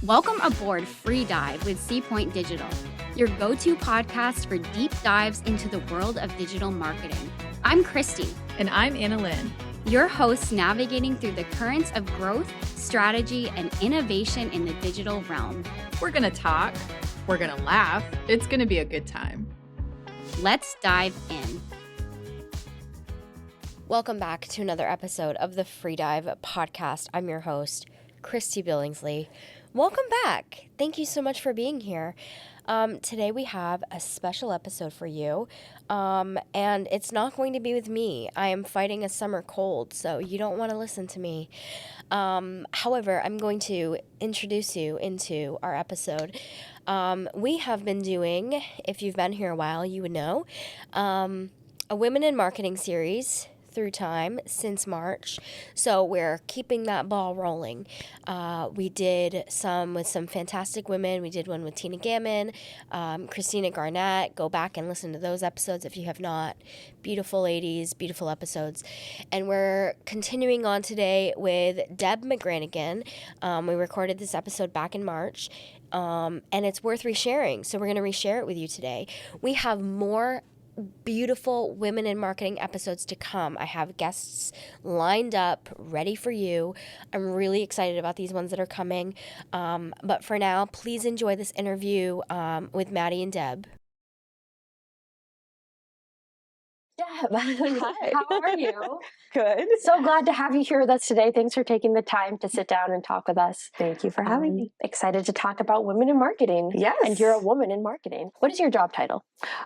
Welcome aboard Free Dive with Seapoint Digital, your go-to podcast for deep dives into the world of digital marketing. I'm Christy. And I'm Anna Lynn, your hosts navigating through the currents of growth, strategy, and innovation in the digital realm. We're going to talk, we're going to laugh, it's going to be a good time. Let's dive in. Welcome back to another episode of the Free Dive podcast. I'm your host, Christy Billingsley. Welcome back. Thank you so much for being here. Today we have a special episode for you, and it's not going to be with me. I am fighting a summer cold, so you don't want to listen to me. However, I'm going to introduce you into our episode. We have been doing, if you've been here a while, you would know, a Women in Marketing series through time since March. So we're keeping that ball rolling. We did some with some fantastic women. We did one with Tina Gammon, Christina Garnett. Go back and listen to those episodes if you have not. Beautiful ladies, beautiful episodes. And we're continuing on today with Deb McGranaghan. We recorded this episode back in March. And it's worth resharing. So we're going to reshare it with you today. We have more beautiful Women in Marketing episodes to come. I have guests lined up, ready for you. I'm really excited about these ones that are coming. But for now, please enjoy this interview with Maddie and Deb. Deb, hi. How are you? Good. So glad to have you here with us today. Thanks for taking the time to sit down and talk with us. Thank you for having me. Excited to talk about women in marketing. Yes. And you're a woman in marketing. What is your job title?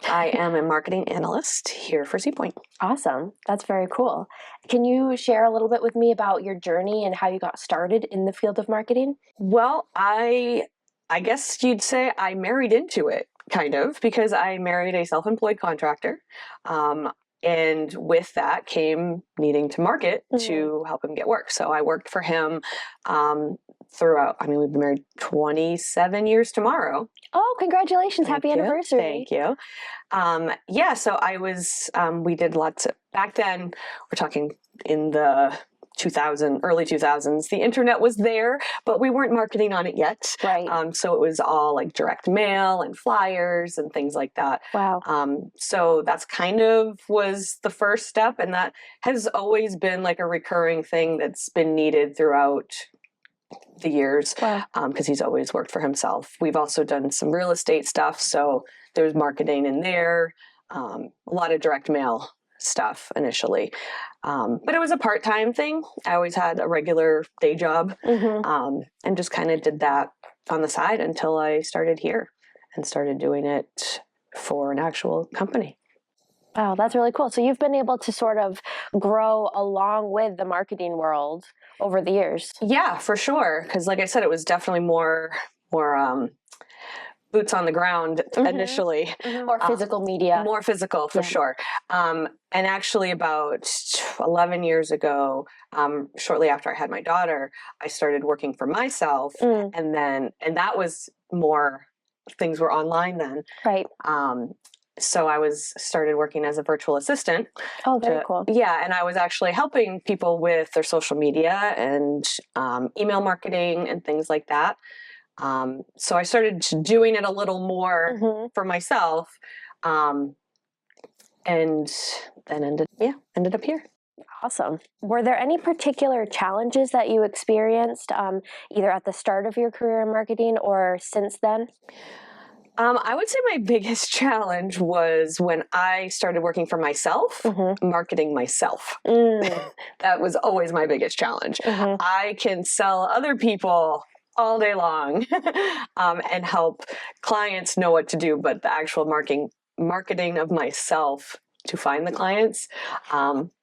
I am a marketing analyst here for Seapoint. Awesome. That's very cool. Can you share a little bit with me about your journey and how you got started in the field of marketing? Well, I guess you'd say I married into it, kind of, because I married a self-employed contractor. And with that came needing to market to help him get work. So I worked for him throughout. I mean, we've been married 27 years tomorrow. Oh, congratulations. Happy anniversary. Thank you. Yeah, so I was, we did lots of, back then, we're talking in the early 2000s, the internet was there, but we weren't marketing on it yet. Right. So it was all like direct mail and flyers and things like that. Wow. So that's kind of was the first step. And that has always been like a recurring thing that's been needed throughout the years. Wow. Because he's always worked for himself. We've also done some real estate stuff. So there's marketing in there, a lot of direct mail stuff initially. But it was a part-time thing. I always had a regular day job and just kind of did that on the side until I started here and started doing it for an actual company. Wow, that's really cool. So you've been able to sort of grow along with the marketing world over the years. Yeah, for sure. Because like I said, it was definitely more boots on the ground initially. More physical media. More physical, for sure. And actually about 11 years ago, shortly after I had my daughter, I started working for myself. And that was more, things were online then. Right. So I started working as a virtual assistant. Oh, very cool. Yeah, and I was actually helping people with their social media and email marketing and things like that. So I started doing it a little more for myself, and then ended up here. Awesome. Were there any particular challenges that you experienced either at the start of your career in marketing or since then? I would say my biggest challenge was when I started working for myself, marketing myself. That was always my biggest challenge. I can sell other people all day long and help clients know what to do, but the actual marketing of myself to find the clients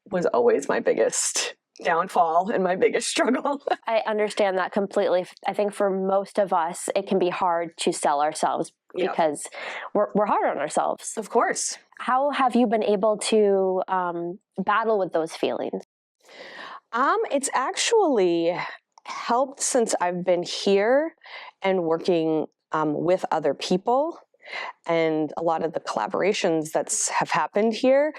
was always my biggest downfall and my biggest struggle. I understand that completely. I think for most of us, it can be hard to sell ourselves because we're hard on ourselves. Of course. How have you been able to battle with those feelings? It's actually helped since I've been here and working with other people, and a lot of the collaborations have happened here.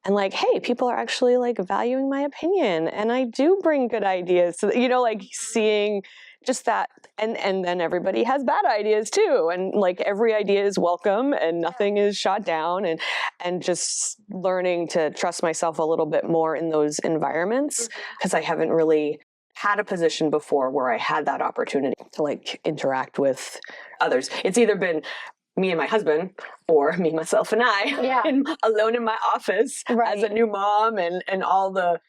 And like, hey, people are actually like valuing my opinion, and I do bring good ideas. So, like seeing just that, and then everybody has bad ideas too, and like every idea is welcome and nothing is shot down, and just learning to trust myself a little bit more in those environments, because I haven't really had a position before where I had that opportunity to like interact with others. It's either been me and my husband, or me, myself, and I, and alone in my office as a new mom, and all the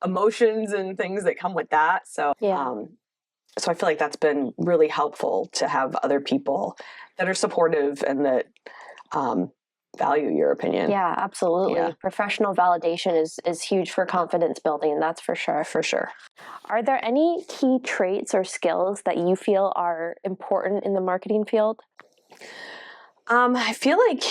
emotions and things that come with that. So, so I feel like that's been really helpful to have other people that are supportive and that value your opinion. Yeah, absolutely. Yeah. Professional validation is huge for confidence building, that's for sure. For sure. Are there any key traits or skills that you feel are important in the marketing field? I feel like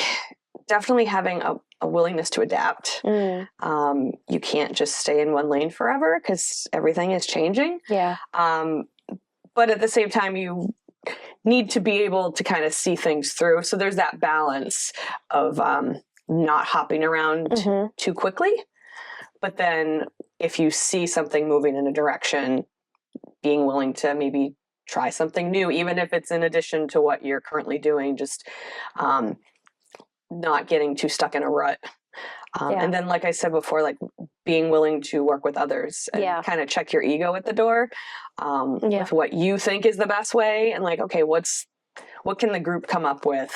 definitely having a willingness to adapt. You can't just stay in one lane forever because everything is changing. Yeah. But at the same time, you need to be able to kind of see things through. So there's that balance of not hopping around too quickly. But then if you see something moving in a direction, being willing to maybe try something new, even if it's in addition to what you're currently doing, just not getting too stuck in a rut. And then, like I said before, like being willing to work with others and kind of check your ego at the door with what you think is the best way. And like, okay, what can the group come up with?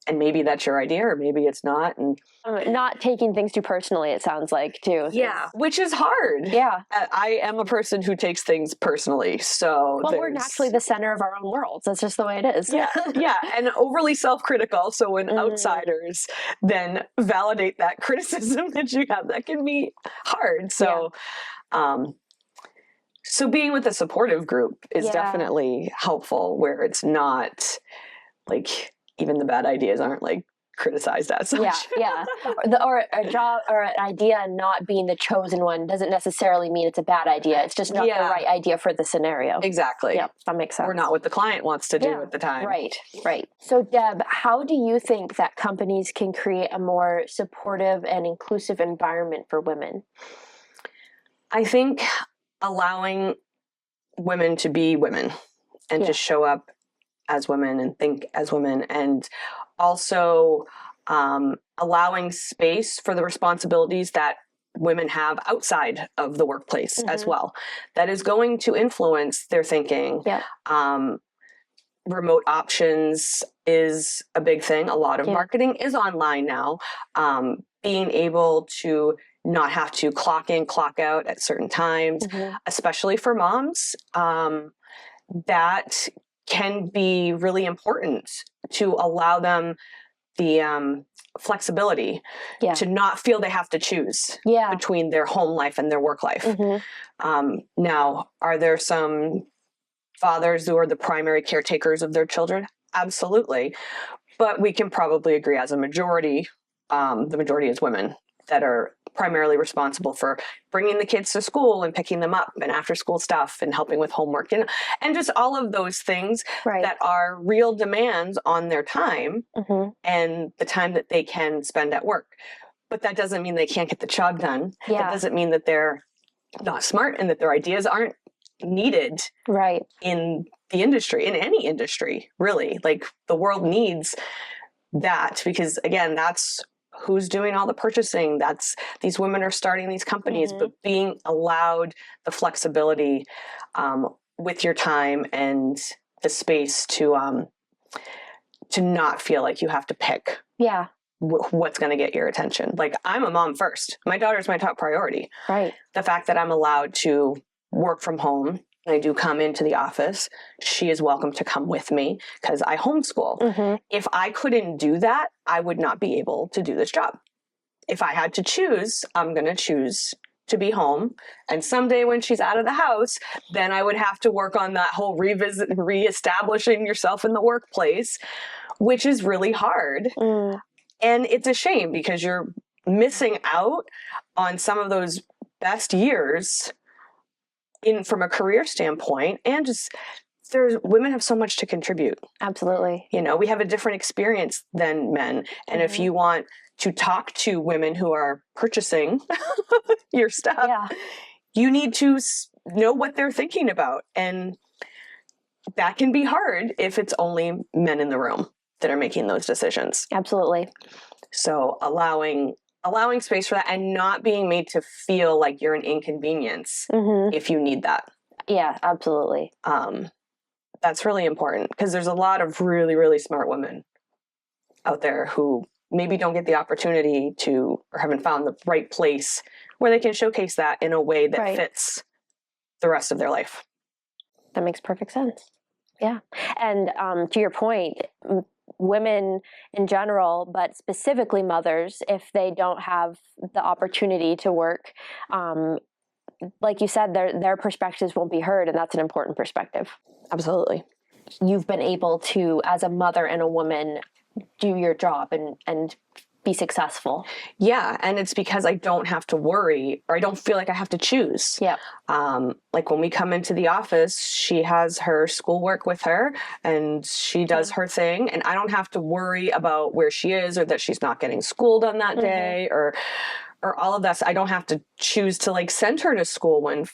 And maybe that's your idea, or maybe it's not. And not taking things too personally, it sounds like, too. Yeah, which is hard. Yeah. I am a person who takes things personally. So we're naturally the center of our own worlds. That's just the way it is. Yeah, and overly self-critical. So when outsiders then validate that criticism that you have, that can be hard. So, so being with a supportive group is definitely helpful, where it's not like, even the bad ideas aren't like criticized as such. Or a job or an idea not being the chosen one doesn't necessarily mean it's a bad idea. It's just not the right idea for the scenario. Exactly. Yeah, that makes sense. Or not what the client wants to do at the time. Right. So Deb, how do you think that companies can create a more supportive and inclusive environment for women? I think allowing women to be women and to show up as women and think as women, and also allowing space for the responsibilities that women have outside of the workplace as well. That is going to influence their thinking. Remote options is a big thing. A lot of marketing is online now. Being able to not have to clock in, clock out at certain times, especially for moms, that can be really important to allow them the flexibility to not feel they have to choose between their home life and their work life. Now, are there some fathers who are the primary caretakers of their children? Absolutely. But we can probably agree as a majority, the majority is women that are primarily responsible for bringing the kids to school and picking them up and after school stuff and helping with homework and just all of those things that are real demands on their time and the time that they can spend at work. But that doesn't mean they can't get the job done. That doesn't mean that they're not smart and that their ideas aren't needed in the industry, in any industry, really. Like, the world needs that, because again, that's who's doing all the purchasing. That's, these women are starting these companies, but being allowed the flexibility with your time and the space to not feel like you have to pick what's going to get your attention. Like, I'm a mom first. My daughter's my top priority. The fact that I'm allowed to work from home, I do come into the office, she is welcome to come with me because I homeschool. If I couldn't do that, I would not be able to do this job. If I had to choose, I'm going to choose to be home. And someday when she's out of the house, then I would have to work on that whole reestablishing yourself in the workplace, which is really hard. And it's a shame because you're missing out on some of those best years from a career standpoint, and just women have so much to contribute. Absolutely. You know, we have a different experience than men. And if you want to talk to women who are purchasing your stuff, you need to know what they're thinking about and that can be hard if it's only men in the room that are making those decisions. Absolutely. So allowing space for that and not being made to feel like you're an inconvenience if you need that. Yeah, absolutely. That's really important because there's a lot of really, really smart women out there who maybe don't get the opportunity to, or haven't found the right place where they can showcase that in a way that fits the rest of their life. That makes perfect sense. Yeah. And to your point, women in general, but specifically mothers, if they don't have the opportunity to work, like you said, their perspectives won't be heard, and that's an important perspective. Absolutely. You've been able to, as a mother and a woman, do your job and be successful. Yeah, and it's because I don't have to worry, or I don't feel like I have to choose. Yeah. Like when we come into the office, she has her schoolwork with her and she does her thing, and I don't have to worry about where she is or that she's not getting schooled on that day or all of that. So I don't have to choose to like send her to school when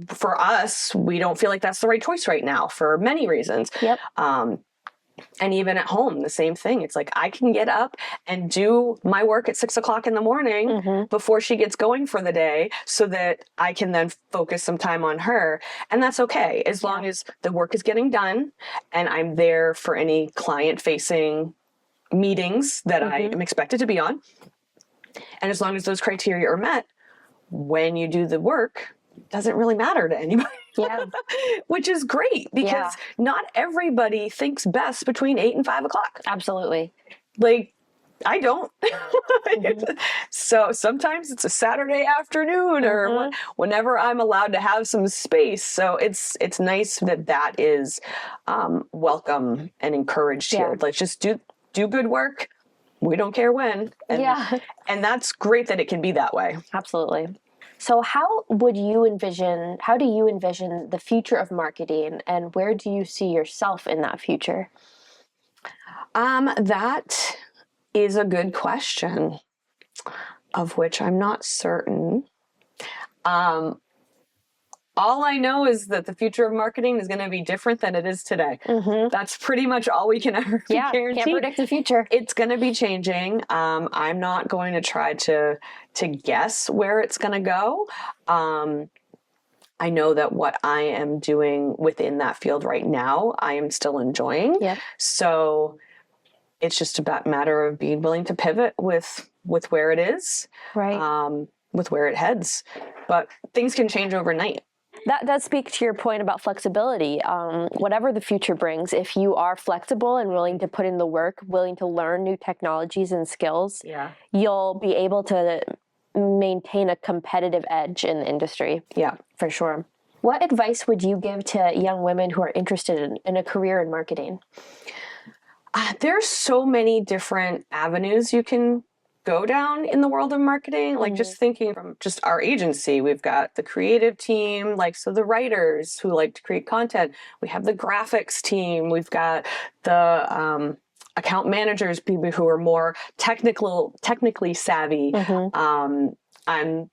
for us, we don't feel like that's the right choice right now for many reasons. Yep. And even at home, the same thing. It's like I can get up and do my work at 6 o'clock in the morning before she gets going for the day so that I can then focus some time on her. And that's okay, as long as the work is getting done and I'm there for any client-facing meetings that I am expected to be on. And as long as those criteria are met, when you do the work, it doesn't really matter to anybody. Yeah. Which is great because not everybody thinks best between 8 and 5 o'clock. Absolutely. Like, I don't. So sometimes it's a Saturday afternoon or whenever I'm allowed to have some space. So it's nice that is welcome and encouraged here. Like, just do good work. We don't care when. And that's great that it can be that way. Absolutely. So how do you envision the future of marketing, and where do you see yourself in that future? That is a good question, of which I'm not certain. All I know is that the future of marketing is going to be different than it is today. That's pretty much all we can ever guarantee. Can't predict the future. It's going to be changing. I'm not going to try to guess where it's going to go. I know that what I am doing within that field right now, I am still enjoying. Yeah. So it's just a matter of being willing to pivot with where it is, with where it heads. But things can change overnight. That does speak to your point about flexibility. Whatever the future brings, if you are flexible and willing to put in the work, willing to learn new technologies and skills, you'll be able to maintain a competitive edge in the industry. Yeah, for sure. What advice would you give to young women who are interested in a career in marketing? There's so many different avenues you can go down in the world of marketing. Like, just thinking from just our agency, we've got the creative team, like, so the writers who like to create content. We have the graphics team. We've got the account managers, people who are more technically savvy. I'm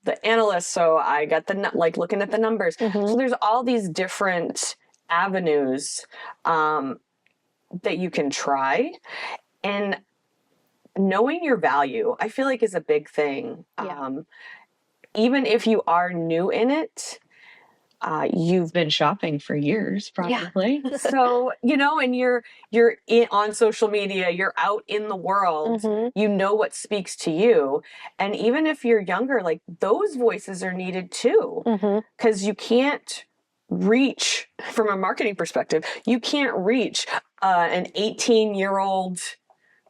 the analyst, so I got looking at the numbers. So there's all these different avenues that you can try, and knowing your value, I feel like, is a big thing. Even if you are new in it, you've been shopping for years, probably. So, and you're on social media, you're out in the world, you know what speaks to you. And even if you're younger, like, those voices are needed too, because you can't reach, from a marketing perspective, you can't reach an 18-year-old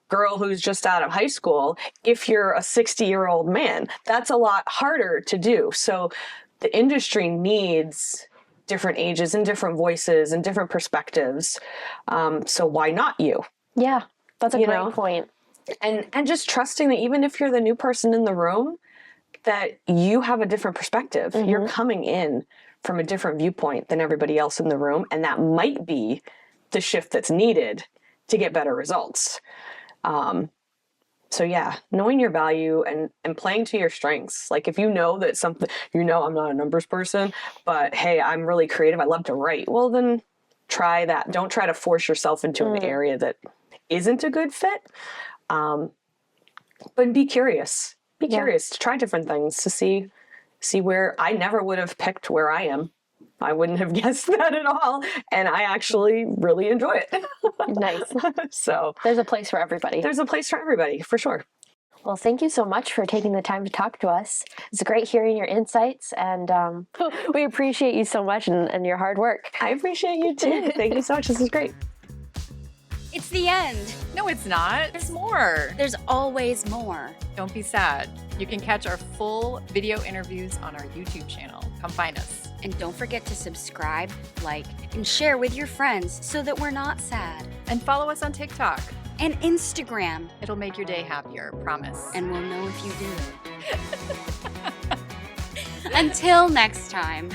girl who's just out of high school if you're a 60-year-old man. That's a lot harder to do. So the industry needs different ages and different voices and different perspectives. So why not you? Yeah, that's a great point. And just trusting that even if you're the new person in the room, that you have a different perspective. You're coming in from a different viewpoint than everybody else in the room, and that might be the shift that's needed to get better results. So yeah, knowing your value and playing to your strengths. Like, if you know that something, I'm not a numbers person, but hey, I'm really creative, I love to write. Well, then try that. Don't try to force yourself into an area that isn't a good fit. But be curious. Be curious. Try different things to see where. I never would have picked where I am. I wouldn't have guessed that at all. And I actually really enjoy it. Nice. So there's a place for everybody. There's a place for everybody, for sure. Well, thank you so much for taking the time to talk to us. It's great hearing your insights, and we appreciate you so much and your hard work. I appreciate you too. Thank you so much. This is great. It's the end. No, it's not. There's more. There's always more. Don't be sad. You can catch our full video interviews on our YouTube channel. Come find us. And don't forget to subscribe, like, and share with your friends so that we're not sad. And follow us on TikTok. And Instagram. It'll make your day happier, promise. And we'll know if you do. Until next time.